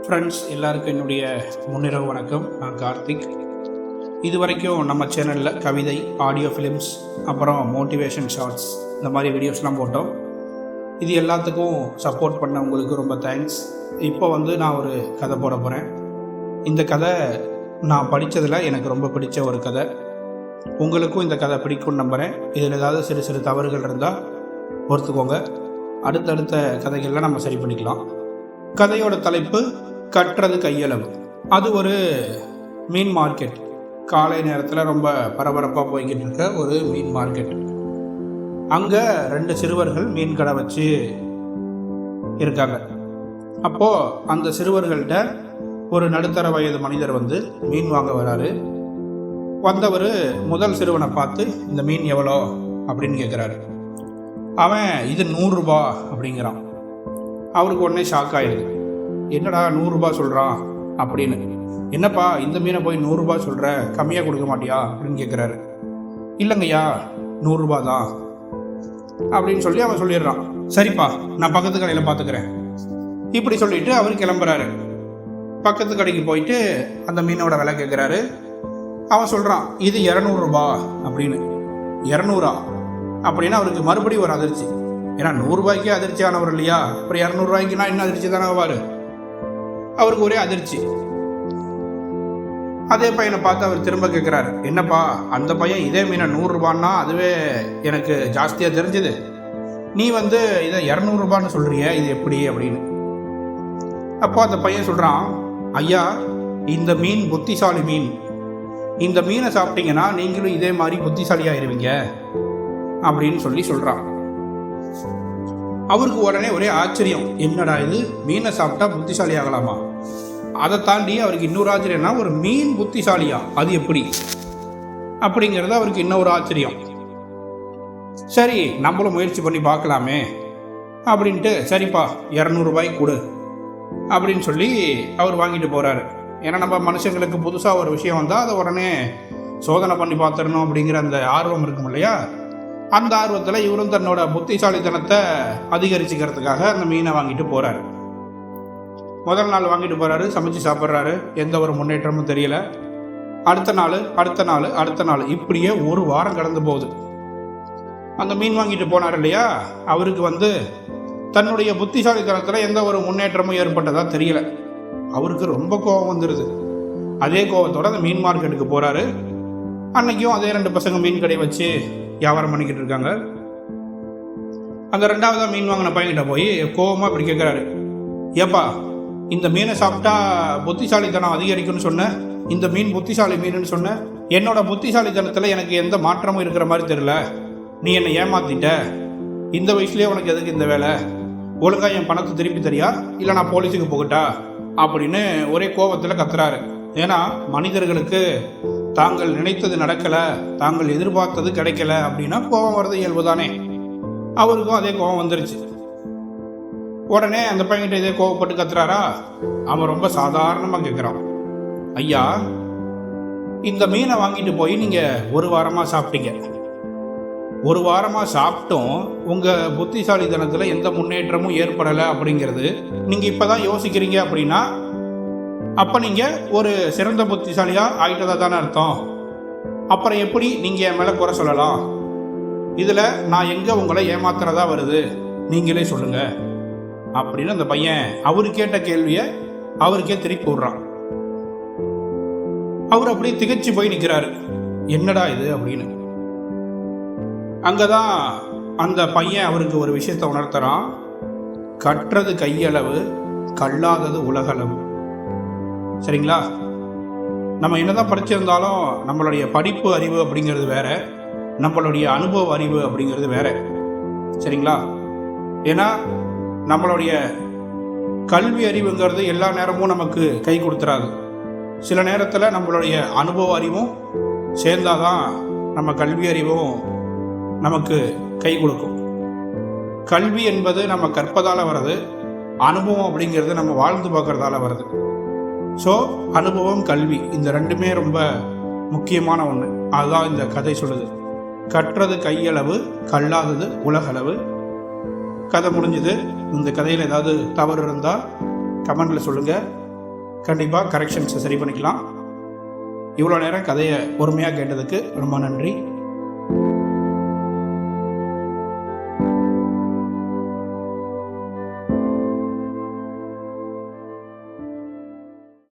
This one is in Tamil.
ஃப்ரெண்ட்ஸ் எல்லாருக்கும் என்னுடைய முன்னிரவு வணக்கம். நான் கார்த்திக். இது வரைக்கும் நம்ம சேனலில் கவிதை, ஆடியோ ஃபிலிம்ஸ், அப்புறம் மோட்டிவேஷன் ஷார்ட்ஸ் இந்த மாதிரி வீடியோஸ்லாம் போட்டோம். இது எல்லாத்துக்கும் சப்போர்ட் பண்ண உங்களுக்கு ரொம்ப தேங்க்ஸ். இப்போ நான் ஒரு கதை போட போகிறேன். இந்த கதை நான் படித்ததில் எனக்கு ரொம்ப பிடிச்ச ஒரு கதை. உங்களுக்கும் இந்த கதை பிடிக்கும்னு நம்புகிறேன். இதில் ஏதாவது சிறு சிறு தவறுகள் இருந்தால் பொறுத்துக்கோங்க. அடுத்தடுத்த கதைகள்லாம் நம்ம சரி பண்ணிக்கலாம். கதையோட தலைப்பு கட்டுறது கையளவு. அது ஒரு மீன் மார்க்கெட். காலை நேரத்தில் ரொம்ப பரபரப்பாக போய்கிட்டு இருக்க ஒரு மீன் மார்க்கெட். அங்கே 2 சிறுவர்கள் மீன் கடை வச்சு இருக்காங்க. அப்போது அந்த சிறுவர்கள்ட்ட ஒரு நடுத்தர வயது மனிதர் மீன் வாங்க வராரு. வந்தவர் முதல் சிறுவனை பார்த்து, இந்த மீன் எவ்வளோ அப்படின்னு கேட்குறாரு. அவன் இது 100 ரூபா அப்படிங்கிறான். அவருக்கு உடனே ஷாக் ஆகிடுது. என்னடா 100 ரூபா சொல்கிறான் அப்படின்னு. என்னப்பா இந்த மீனை போய் 100 ரூபா சொல்கிற, கம்மியாக கொடுக்க மாட்டியா அப்படின்னு கேட்குறாரு. இல்லைங்கய்யா 100 ரூபா தான் அப்படின்னு சொல்லி அவன் சொல்லிடுறான். சரிப்பா, நான் பக்கத்து கடையில் பார்த்துக்கிறேன் இப்படி சொல்லிட்டு அவர் கிளம்புறாரு. பக்கத்து கடைக்கு போயிட்டு அந்த மீனோட விலை கேட்குறாரு. அவன் சொல்கிறான், இது 200 ரூபா அப்படின்னு. 200 அப்படின்னு அவருக்கு மறுபடியும் ஒரு அதிர்ச்சி. ஏன்னா 100 ரூபாய்க்கே அதிர்ச்சி ஆனவர் இல்லையா, அப்புறம் 200 ரூபாய்க்குனா இன்னும் அதிர்ச்சி தானே ஆவார். அவருக்கு ஒரே அதிர்ச்சி. அதே பையனை பார்த்து அவர் திரும்ப கேட்குறாரு, என்னப்பா அந்த பையன் இதே மீனை 100 ரூபான்னா அதுவே எனக்கு ஜாஸ்தியாக தெரிஞ்சுது, நீ இதை 200 ரூபான்னு சொல்கிறிய, இது எப்படி அப்படின்னு. அப்போ அந்த பையன் சொல்கிறான், ஐயா இந்த மீன் புத்திசாலி மீன், இந்த மீனை சாப்பிட்டீங்கன்னா நீங்களும் இதே மாதிரி புத்திசாலியாயிருவீங்க அப்படின்னு சொல்கிறான். அவருக்கு உடனே ஒரே ஆச்சரியம். என்னடா இது, மீனை சாப்பிட்டா புத்திசாலி ஆகலாமா? அதை தாண்டி அவருக்கு இன்னொரு ஆச்சரியம்னா, ஒரு மீன் புத்திசாலியா, அது எப்படி அப்படிங்கிறது அவருக்கு இன்னொரு ஆச்சரியம். சரி நம்மளும் முயற்சி பண்ணி பார்க்கலாமே அப்படின்ட்டு, சரிப்பா 200 ரூபாய்க்கு கொடு அப்படின்னு சொல்லி அவர் வாங்கிட்டு போகிறாரு. ஏன்னா நம்ம மனுஷங்களுக்கு புதுசாக ஒரு விஷயம் வந்தால் அதை உடனே சோதனை பண்ணி பார்த்துடணும் அப்படிங்கிற அந்த ஆர்வம் இருக்கும் இல்லையா. அந்த ஆர்வத்தில் இவரும் தன்னோட புத்திசாலித்தனத்தை அதிகரிச்சுக்கிறதுக்காக அந்த மீனை வாங்கிட்டு போகிறாரு. முதல் நாள் வாங்கிட்டு போகிறாரு, சமைச்சு சாப்பிட்றாரு. எந்த ஒரு முன்னேற்றமும் தெரியல. அடுத்த நாள் இப்படியே ஒரு வாரம் கடந்து போகுது. அந்த மீன் வாங்கிட்டு போனார் இல்லையா, அவருக்கு தன்னுடைய புத்திசாலித்தனத்தில் எந்த ஒரு முன்னேற்றமும் ஏற்பட்டதா தெரியல. அவருக்கு ரொம்ப கோபம் வந்துடுது. அதே கோபத்தோடு அந்த மீன் மார்க்கெட்டுக்கு போகிறாரு. அன்னைக்கும் அதே 2 பசங்க மீன் கடை வச்சு வியாபாரம் பண்ணிக்கிட்டு இருக்காங்க. அந்த 2வது மீன் வாங்கின பையன்கிட்ட போய் கோபமாக இப்படி கேட்குறாரு, ஏப்பா இந்த மீனை சாப்பிட்டா புத்திசாலித்தனம் அதிகரிக்கும்னு சொன்ன, இந்த மீன் புத்திசாலி மீனுன்னு சொன்ன, என்னோட புத்திசாலித்தனத்தில் எனக்கு எந்த மாற்றமும் இருக்கிற மாதிரி தெரியல, நீ என்னை ஏமாத்திட்ட, இந்த வயசுலேயே உனக்கு எதுக்கு இந்த வேலை, ஒழுங்கா என் பணத்தை திருப்பி தரியா இல்லை நான் போலீஸுக்கு போகட்டா அப்படின்னு ஒரே கோபத்தில் கத்துறாரு. ஏன்னா மனிதர்களுக்கு தாங்கள் நினைத்தது நடக்கலை, தாங்கள் எதிர்பார்த்தது கிடைக்கல அப்படின்னா கோபம் வர்றது இயல்பு தானே. அவருக்கும் அதே கோபம் வந்துருச்சு. உடனே அந்த பையன்கிட்ட இதே கோபப்பட்டு கத்துறாரா. அவன் ரொம்ப சாதாரணமாக கேட்குறான், ஐயா இந்த மீனை வாங்கிட்டு போய் நீங்கள் 1 வாரமாக சாப்பிட்டீங்க. 1 வாரமாக சாப்பிட்டோம் உங்கள் புத்திசாலித்தனத்தில் எந்த முன்னேற்றமும் ஏற்படலை அப்படிங்கிறது நீங்கள் இப்போ தான் யோசிக்கிறீங்க அப்படின்னா, அப்போ நீங்கள் ஒரு சிறந்த புத்திசாலியாக ஆகிட்டதா தானே அர்த்தம். அப்புறம் எப்படி நீங்கள் என் மேலே குறை சொல்லலாம்? இதில் நான் எங்கே உங்களை ஏமாத்துறதா வருது, நீங்களே சொல்லுங்கள் அப்படின்னு அந்த பையன் அவரு கேட்ட கேள்வியை அவருக்கே திருப்பி விடுறான். அவர் அப்படியே திகைச்சு போய் நிற்கிறாரு, என்னடா இது அப்படின்னு. அங்கதான் அந்த பையன் அவருக்கு ஒரு விஷயத்தை உணர்த்துறான். கற்றது கையளவு, கல்லாதது உலகளவு. சரிங்களா? நம்ம என்னதான் படிச்சிருந்தாலும் நம்மளுடைய படிப்பு அறிவு அப்படிங்கிறது வேற, நம்மளுடைய அனுபவ அறிவு அப்படிங்கிறது வேற. சரிங்களா? ஏன்னா நம்மளுடைய கல்வி அறிவுங்கிறது எல்லா நேரமும் நமக்கு கை கொடுத்துறாது. சில நேரத்தில் நம்மளுடைய அனுபவ அறிவும் சேர்ந்தாதான் நம்ம கல்வி அறிவும் நமக்கு கை கொடுக்கும். கல்வி என்பது நம்ம கற்பதால் வருது, அனுபவம் அப்படிங்கிறது நம்ம வாழ்ந்து பார்க்கறதால வருது. ஸோ அனுபவம், கல்வி இந்த 2மே ரொம்ப முக்கியமான ஒன்று. அதுதான் இந்த கதை சொல்லுது. கற்றது கையளவு, கல்லாதது உலகளவு. கதை முடிஞ்சுது. இந்த கதையில் ஏதாவது தவறு இருந்தால் கமெண்டில் சொல்லுங்கள். கண்டிப்பாக கரெக்ஷன்ஸை சரி பண்ணிக்கலாம். இவ்வளோ நேரம் கதையை பொறுமையாக கேட்டதுக்கு ரொம்ப நன்றி.